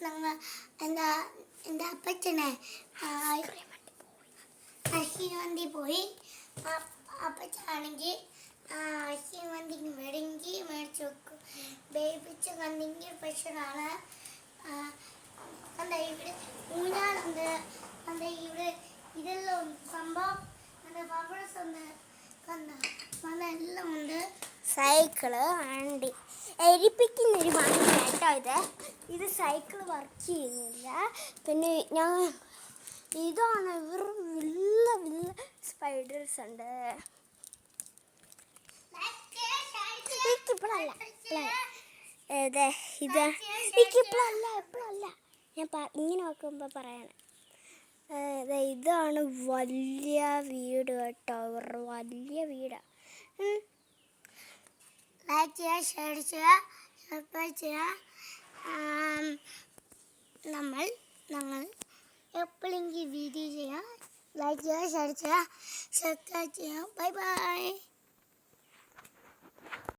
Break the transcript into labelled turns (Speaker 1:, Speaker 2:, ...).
Speaker 1: ഞങ്ങൾ എൻ്റെ അപ്പച്ചനെ അശ്വിനവന്തി പോയി. അപ്പച്ചാണെങ്കിൽ അശ്വിനവന്തിക്ക് മെടുങ്ങി മേടിച്ച് വെക്കും. വേവിച്ച് കണ്ടെങ്കിൽ പ്രഷറാണ്. കണ്ട ഇവിടെ ഊഞ്ഞാലുണ്ട്. കണ്ട ഇവിടെ ഇതെല്ലാം ഉണ്ട് സംഭവം. കണ്ട ബബിൾസ് ഉണ്ട്. കണ്ട എല്ലാം ഉണ്ട്. സൈക്കിള് വണ്ടി എരിപ്പിക്കുന്നൊരു വണ്ടി കേട്ടോ. ഇത് സൈക്കിൾ വർക്ക് ചെയ്യുന്നില്ല. പിന്നെ ഞാൻ ഇതാണ് വെറും വലിയ സ്പൈഡേഴ്സ് ഉണ്ട്. എനിക്കിപ്പോഴല്ല എപ്പോഴല്ല ഞാൻ ഇങ്ങനെ നോക്കുമ്പോൾ പറയണം. ഇതാണ് വലിയ വീട് കേട്ടോ. വലിയ വീടാണ്. ലൈക്ക് ചെയ്യുക, ഷെയർ ചെയ്യുക, സബ്സ്ക്രൈബ് ചെയ്യുക. ഞങ്ങൾ എപ്പോഴെങ്കിലും വീഡിയോ ചെയ്യാം. ലൈക്ക് ചെയ്യുക, ഷെയർ ചെയ്യുക, സബ്സ്ക്രൈബ് ചെയ്യുക. Bye bye.